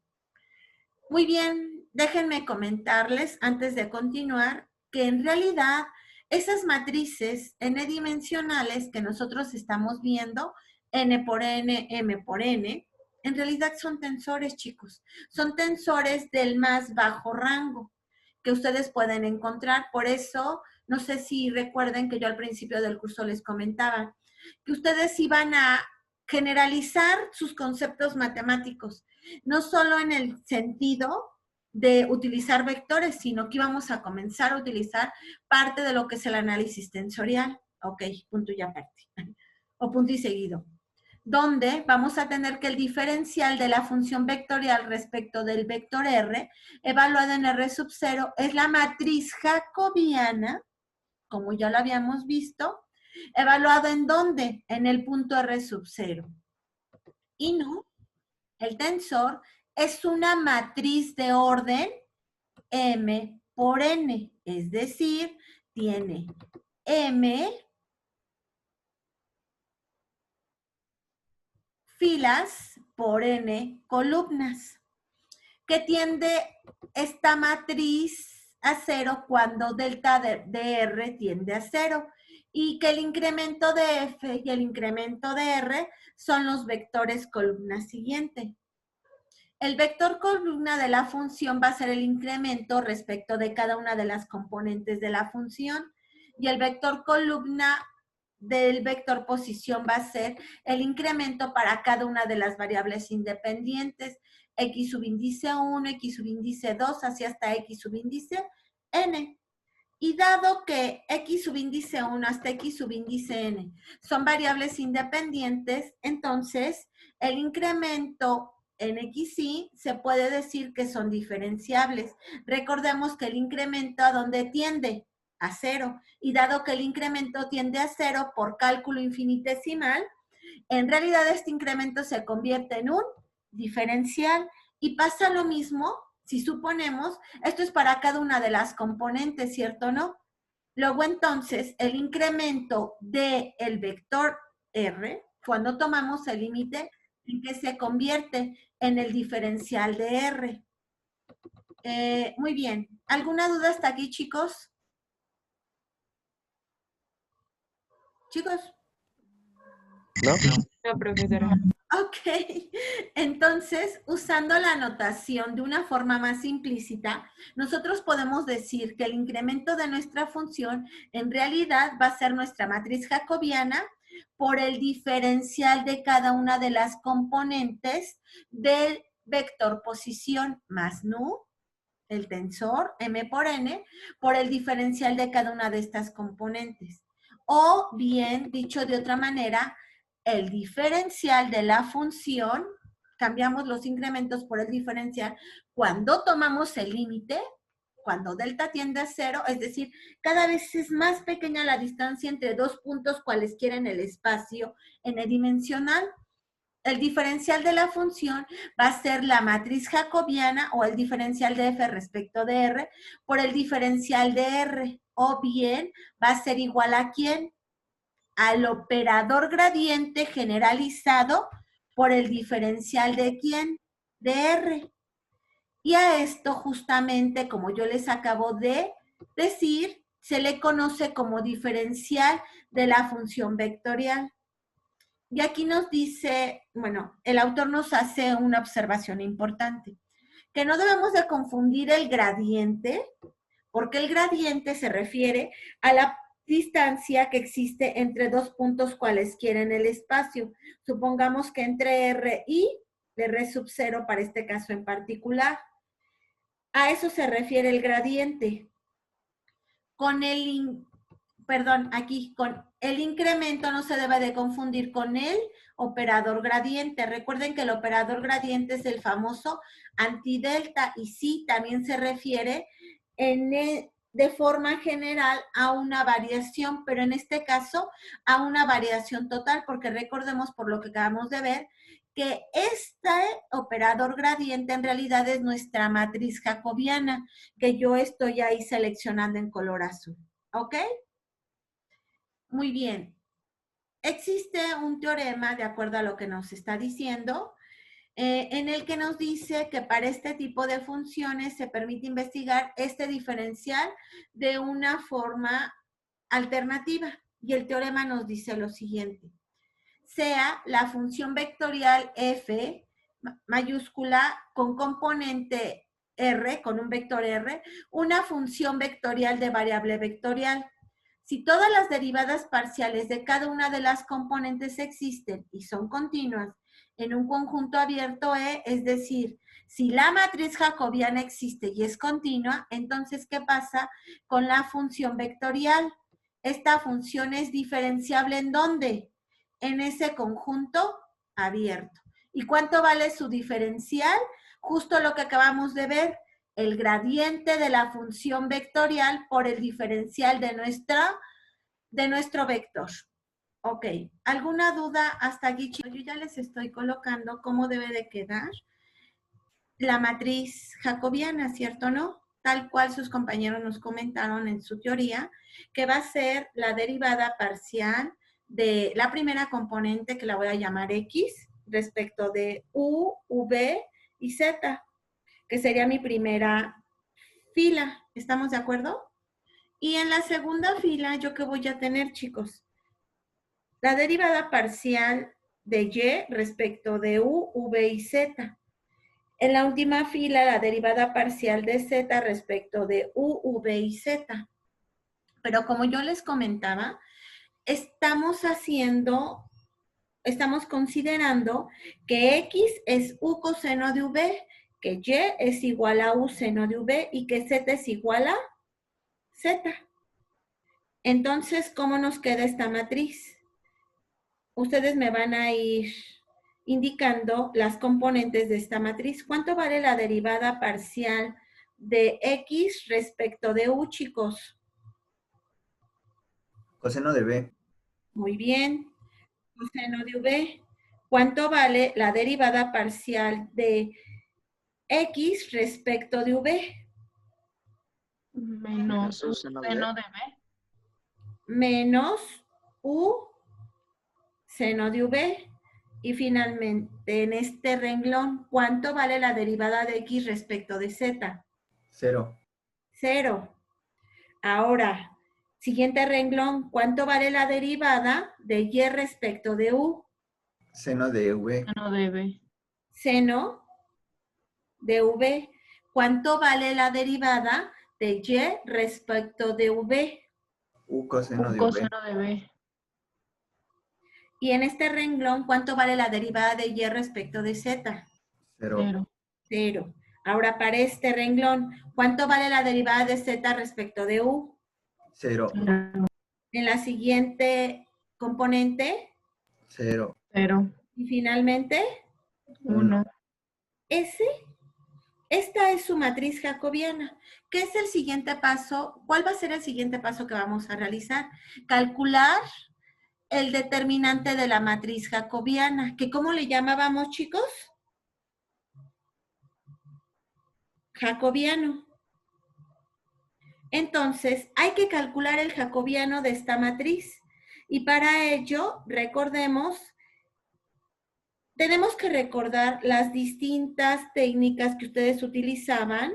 Muy bien, déjenme comentarles antes de continuar que en realidad esas matrices n-dimensionales que nosotros estamos viendo, n por n, m por n, en realidad son tensores, chicos. Son tensores del más bajo rango que ustedes pueden encontrar. Por eso, no sé si recuerden que yo al principio del curso les comentaba que ustedes iban a generalizar sus conceptos matemáticos, no solo en el sentido de utilizar vectores, sino que íbamos a comenzar a utilizar parte de lo que es el análisis tensorial. Ok, punto y aparte. O punto y seguido. Donde vamos a tener que el diferencial de la función vectorial respecto del vector R, evaluado en R sub 0, es la matriz jacobiana, como ya lo habíamos visto, evaluado en ¿dónde? En el punto R sub 0. Y no, el tensor es una matriz de orden M por N, es decir, tiene M filas por N columnas, que tiende esta matriz a 0 cuando delta de R tiende a 0, y que el incremento de F y el incremento de R son los vectores columna siguiente. El vector columna de la función va a ser el incremento respecto de cada una de las componentes de la función, y el vector columna del vector posición va a ser el incremento para cada una de las variables independientes, x subíndice 1, x subíndice 2, así hasta x subíndice n. Y dado que x subíndice 1 hasta x subíndice n son variables independientes, entonces el incremento en xy se puede decir que son diferenciables. Recordemos que el incremento ¿a dónde tiende? A 0. Y dado que el incremento tiende a 0 por cálculo infinitesimal, en realidad este incremento se convierte en un diferencial. Y pasa lo mismo si suponemos, esto es para cada una de las componentes, ¿cierto o no? Luego entonces, el incremento del vector R, cuando tomamos el límite en que se convierte en el diferencial de R. Muy bien. ¿Alguna duda hasta aquí, chicos? ¿Chicos? ¿No? No, profesora. Ok, entonces, usando la notación de una forma más implícita, nosotros podemos decir que el incremento de nuestra función en realidad va a ser nuestra matriz jacobiana por el diferencial de cada una de las componentes del vector posición más nu, el tensor m por n, por el diferencial de cada una de estas componentes. O bien, dicho de otra manera, el diferencial de la función cambiamos los incrementos por el diferencial cuando tomamos el límite, cuando delta tiende a 0, es decir, cada vez es más pequeña la distancia entre dos puntos cualesquiera en el espacio n-dimensional. El diferencial de la función va a ser la matriz jacobiana o el diferencial de f respecto de r por el diferencial de r, o bien va a ser igual a ¿quién? Al operador gradiente generalizado por el diferencial de ¿quién? De r. Y a esto justamente, como yo les acabo de decir, se le conoce como diferencial de la función vectorial. Y aquí nos dice, bueno, el autor nos hace una observación importante, que no debemos de confundir el gradiente, porque el gradiente se refiere a la distancia que existe entre dos puntos cualesquiera en el espacio. Supongamos que entre R y R sub 0 para este caso en particular. A eso se refiere el gradiente. Con el, con el incremento no se debe de confundir con el operador gradiente. Recuerden que el operador gradiente es el famoso antidelta y sí, también se refiere de forma general a una variación, pero en este caso a una variación total, porque recordemos por lo que acabamos de ver, que este operador gradiente en realidad es nuestra matriz jacobiana, que yo estoy ahí seleccionando en color azul. ¿Ok? Muy bien. Existe un teorema, de acuerdo a lo que nos está diciendo, en el que nos dice que para este tipo de funciones se permite investigar este diferencial de una forma alternativa. Y el teorema nos dice lo siguiente. Sea la función vectorial f mayúscula con componente r, con un vector r, una función vectorial de variable vectorial. Si todas las derivadas parciales de cada una de las componentes existen y son continuas en un conjunto abierto E, es decir, si la matriz jacobiana existe y es continua, entonces, ¿qué pasa con la función vectorial? Esta función es diferenciable ¿en dónde? En ese conjunto abierto. ¿Y cuánto vale su diferencial? Justo lo que acabamos de ver, el gradiente de la función vectorial por el diferencial de nuestro vector. Ok, ¿alguna duda hasta aquí, chicos? Yo ya les estoy colocando cómo debe de quedar la matriz jacobiana, ¿cierto o no? Tal cual sus compañeros nos comentaron en su teoría, que va a ser la derivada parcial de la primera componente, que la voy a llamar X, respecto de U, V y Z, que sería mi primera fila. ¿Estamos de acuerdo? Y en la segunda fila, ¿yo qué voy a tener, chicos? La derivada parcial de Y respecto de U, V y Z. En la última fila, la derivada parcial de Z respecto de U, V y Z. Pero como yo les comentaba, estamos considerando que X es U coseno de V, que Y es igual a U seno de V y que Z es igual a Z. Entonces, ¿cómo nos queda esta matriz? Ustedes me van a ir indicando las componentes de esta matriz. ¿Cuánto vale la derivada parcial de X respecto de U, chicos? Coseno de B. Muy bien. Coseno de V. ¿Cuánto vale la derivada parcial de X respecto de V? Menos U seno de B. Menos U seno de V. Y finalmente, en este renglón, ¿cuánto vale la derivada de X respecto de Z? 0. 0. Ahora, siguiente renglón, ¿cuánto vale la derivada de Y respecto de U? Seno de V. Seno de B. Seno de V. ¿Cuánto vale la derivada de Y respecto de V? U coseno U de V. coseno de B. Y en este renglón, ¿cuánto vale la derivada de Y respecto de Z? 0. 0. 0. Ahora, para este renglón, ¿cuánto vale la derivada de Z respecto de U? 0. En la siguiente componente. 0. 0. Y finalmente, 1. Esta es su matriz jacobiana. ¿Qué es el siguiente paso? ¿Cuál va a ser el siguiente paso que vamos a realizar? Calcular el determinante de la matriz jacobiana, que ¿cómo le llamábamos, chicos? Jacobiano. Entonces, hay que calcular el jacobiano de esta matriz. Y para ello, recordemos, tenemos que recordar las distintas técnicas que ustedes utilizaban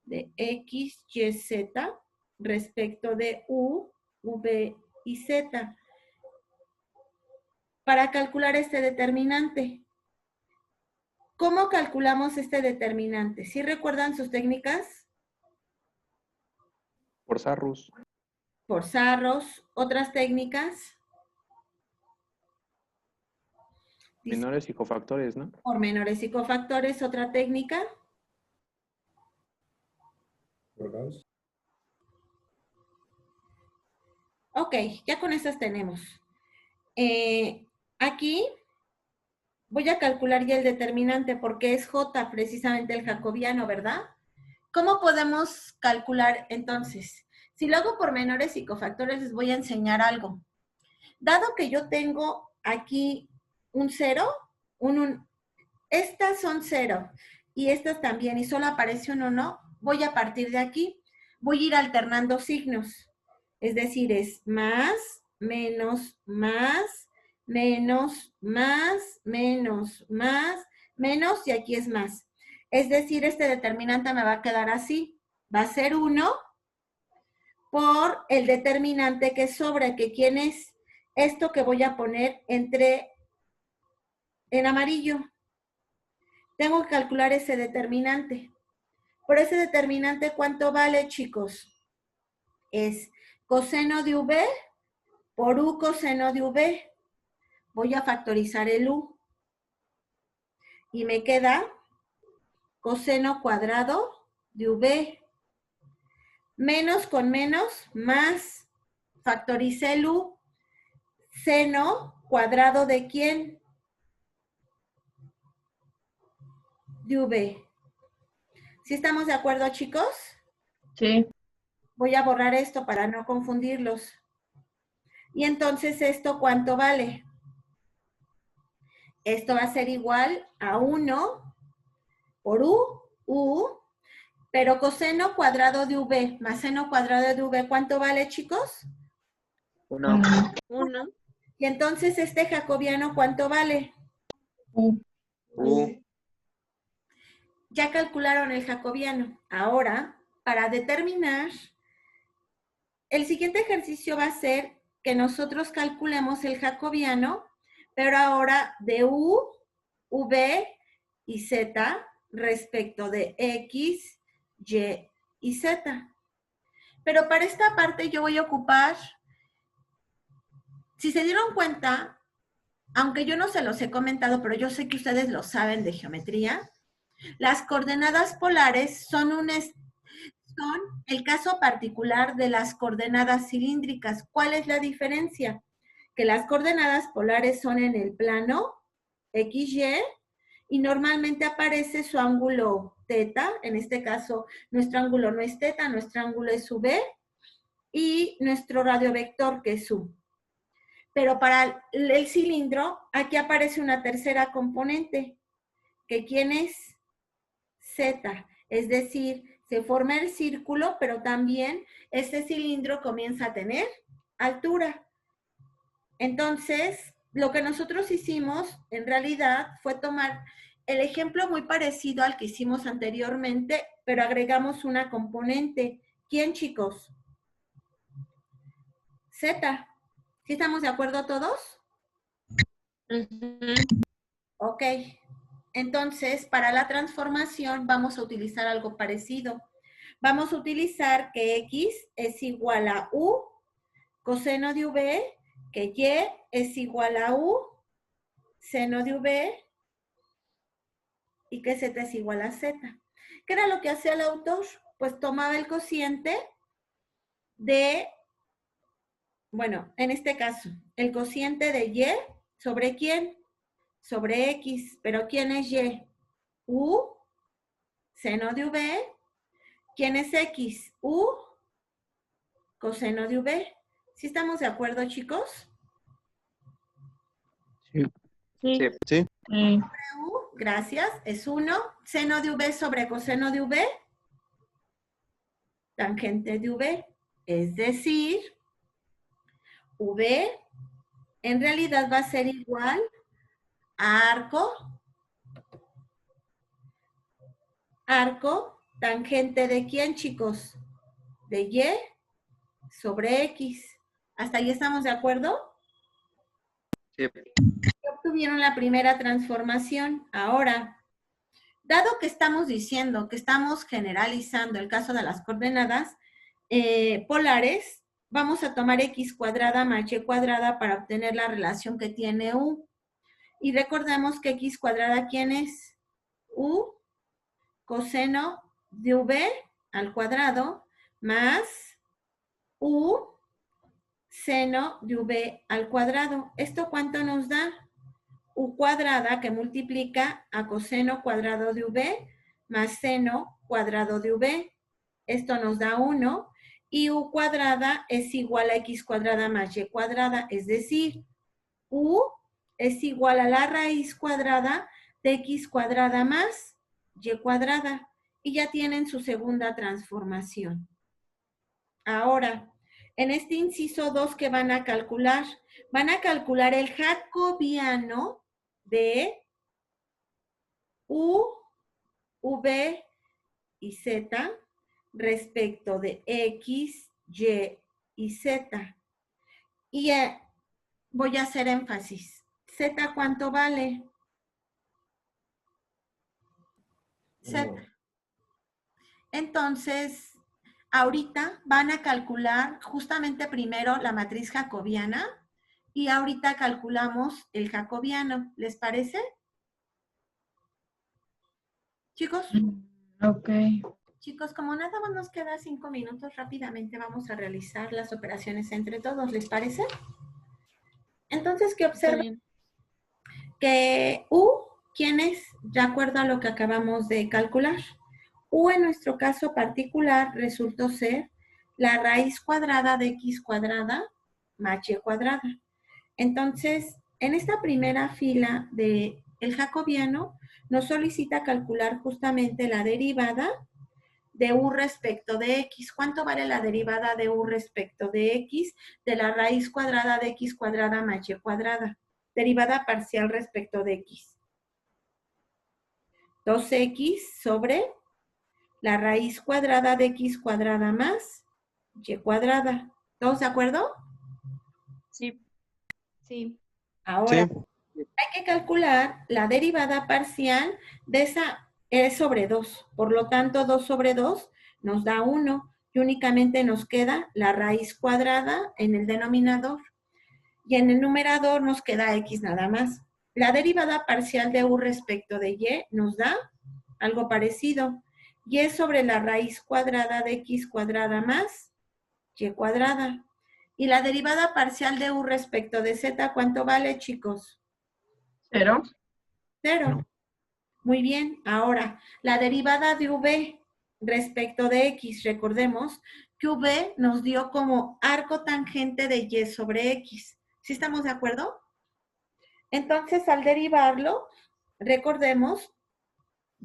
de X, Y, Z respecto de U, V y Z para calcular este determinante. ¿Cómo calculamos este determinante? ¿Sí recuerdan sus técnicas? Por Sarrus. Por Sarros. ¿Otras técnicas? Menores y cofactores, ¿no? Por menores y cofactores. ¿Otra técnica? Ok, ya con estas tenemos. Aquí voy a calcular ya el determinante porque es J precisamente el jacobiano, ¿verdad? ¿Cómo podemos calcular entonces? Si lo hago por menores y cofactores, les voy a enseñar algo. Dado que yo tengo aquí un 0, estas son 0 y estas también, y solo aparece un 1, voy a partir de aquí, voy a ir alternando signos. Es decir, es más, menos, más, menos, más, menos, más, menos, y aquí es más. Es decir, este determinante me va a quedar así. Va a ser 1 por el determinante que sobra, que ¿quién es? Esto que voy a poner en amarillo. Tengo que calcular ese determinante. Por ese determinante, ¿cuánto vale, chicos? Es coseno de V por U coseno de V. Voy a factorizar el U. Y me queda coseno cuadrado de V. Menos con menos, más. Factoricé el U. Seno cuadrado de ¿quién? De V. ¿Sí estamos de acuerdo, chicos? Sí. Voy a borrar esto para no confundirlos. Y entonces, ¿esto cuánto vale? Esto va a ser igual a 1 por U, pero coseno cuadrado de V más seno cuadrado de V, ¿cuánto vale, chicos? 1. 1. Y entonces, ¿este jacobiano cuánto vale? U. Ya calcularon el jacobiano. Ahora, para determinar, el siguiente ejercicio va a ser que nosotros calculemos el jacobiano, pero ahora de U, V y Z respecto de X, Y y Z. Pero para esta parte yo voy a ocupar, si se dieron cuenta, aunque yo no se los he comentado, pero yo sé que ustedes lo saben de geometría, las coordenadas polares son el caso particular de las coordenadas cilíndricas. ¿Cuál es la diferencia? Que las coordenadas polares son en el plano XY y normalmente aparece su ángulo teta. En este caso, nuestro ángulo no es teta, nuestro ángulo es V y nuestro radiovector que es U. Pero para el cilindro, aquí aparece una tercera componente, que ¿quién es? Z. Es decir, se forma el círculo, pero también este cilindro comienza a tener altura. Entonces, lo que nosotros hicimos, en realidad, fue tomar el ejemplo muy parecido al que hicimos anteriormente, pero agregamos una componente. ¿Quién, chicos? Z. ¿Sí estamos de acuerdo todos? Ok. Entonces, para la transformación vamos a utilizar algo parecido. Vamos a utilizar que X es igual a U coseno de V, que Y es igual a U seno de V y que Z es igual a Z. ¿Qué era lo que hacía el autor? Pues tomaba el cociente de, bueno, en este caso, el cociente de Y sobre ¿quién? sobre X. ¿Pero quién es Y? U, seno de V. ¿Quién es X? U, coseno de V. ¿Sí estamos de acuerdo, chicos? Sí. Sí. Sí. U, gracias, es 1. Seno de V sobre coseno de V. Tangente de V. Es decir, V en realidad va a ser igual a arco tangente de quién, chicos? De Y sobre X. ¿Hasta ahí estamos de acuerdo? Sí. Ya obtuvieron la primera transformación. Ahora, dado que estamos diciendo que estamos generalizando el caso de las coordenadas polares, vamos a tomar X cuadrada más Y cuadrada para obtener la relación que tiene U. Y recordemos que X cuadrada, ¿quién es? U coseno de V al cuadrado más U seno de V al cuadrado. ¿Esto cuánto nos da? U cuadrada que multiplica a coseno cuadrado de V más seno cuadrado de V. Esto nos da 1 y U cuadrada es igual a X cuadrada más Y cuadrada, es decir, U es igual a la raíz cuadrada de X cuadrada más Y cuadrada. Y ya tienen su segunda transformación. Ahora, en este inciso 2, ¿qué van a calcular? Van a calcular el jacobiano de U, V y Z respecto de X, Y y Z. Y voy a hacer énfasis. ¿Z cuánto vale? Z. Entonces, ahorita van a calcular justamente primero la matriz jacobiana y ahorita calculamos el jacobiano. ¿Les parece? Chicos, Ok. chicos, como nada más nos queda 5 minutos, rápidamente vamos a realizar las operaciones entre todos. ¿Les parece? Entonces, ¿qué observan? Que U, ¿quién es? De acuerdo a lo que acabamos de calcular. U en nuestro caso particular resultó ser la raíz cuadrada de X cuadrada más Y cuadrada. Entonces, en esta primera fila del jacobiano, nos solicita calcular justamente la derivada de U respecto de X. ¿Cuánto vale la derivada de U respecto de X de la raíz cuadrada de X cuadrada más Y cuadrada? Derivada parcial respecto de X. 2X sobre la raíz cuadrada de X cuadrada más Y cuadrada. ¿Todos de acuerdo? Sí. Sí. Ahora, Sí. hay que calcular la derivada parcial de esa sobre 2. Por lo tanto, 2 sobre 2 nos da 1 y únicamente nos queda la raíz cuadrada en el denominador. Y en el numerador nos queda X nada más. La derivada parcial de U respecto de Y nos da algo parecido. Y sobre la raíz cuadrada de X cuadrada más Y cuadrada. Y la derivada parcial de U respecto de Z, ¿cuánto vale, chicos? 0. 0. Muy bien. Ahora, la derivada de V respecto de X, recordemos que V nos dio como arco tangente de Y sobre X. ¿Sí estamos de acuerdo? Entonces, al derivarlo, recordemos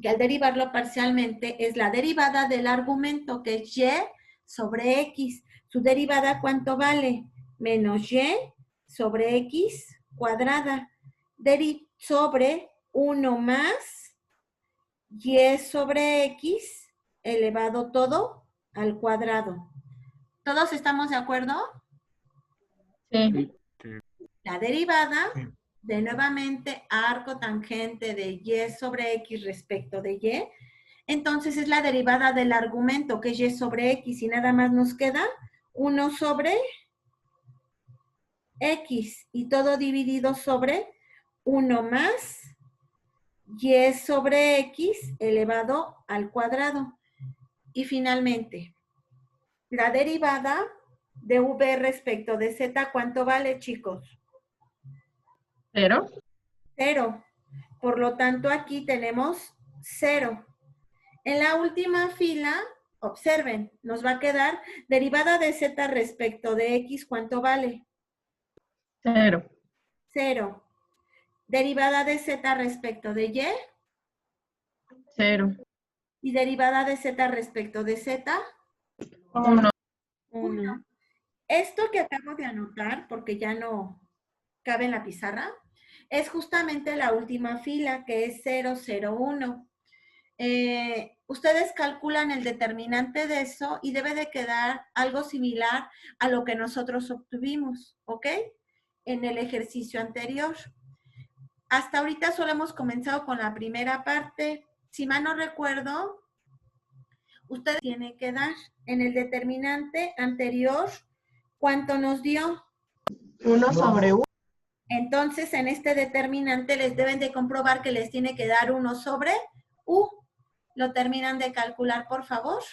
que al derivarlo parcialmente es la derivada del argumento que es Y sobre X. ¿Su derivada cuánto vale? Menos Y sobre X cuadrada. Sobre 1 más Y sobre X elevado todo al cuadrado. ¿Todos estamos de acuerdo? Sí. La derivada Sí. de nuevamente arco tangente de Y sobre X respecto de Y. Entonces es la derivada del argumento que es Y sobre X y nada más nos queda 1 sobre X y todo dividido sobre 1 más Y sobre X elevado al cuadrado. Y finalmente, la derivada de V respecto de Z, ¿cuánto vale, chicos? 0. 0. Por lo tanto, aquí tenemos 0. En la última fila, observen, nos va a quedar derivada de z respecto de x, ¿cuánto vale? 0. 0. Derivada de z respecto de y 0. y derivada de z respecto de z, 1. 1. Esto que acabo de anotar, porque ya no cabe en la pizarra, es justamente la última fila, que es 0, 0, 1. Ustedes calculan el determinante de eso y debe de quedar algo similar a lo que nosotros obtuvimos, ¿ok? En el ejercicio anterior. Hasta ahorita solo hemos comenzado con la primera parte. Si mal no recuerdo, ustedes tienen que dar en el determinante anterior, ¿cuánto nos dio? 1 sobre 1. Entonces, en este determinante les deben de comprobar que les tiene que dar 1 sobre u. ¿Lo terminan de calcular, por favor?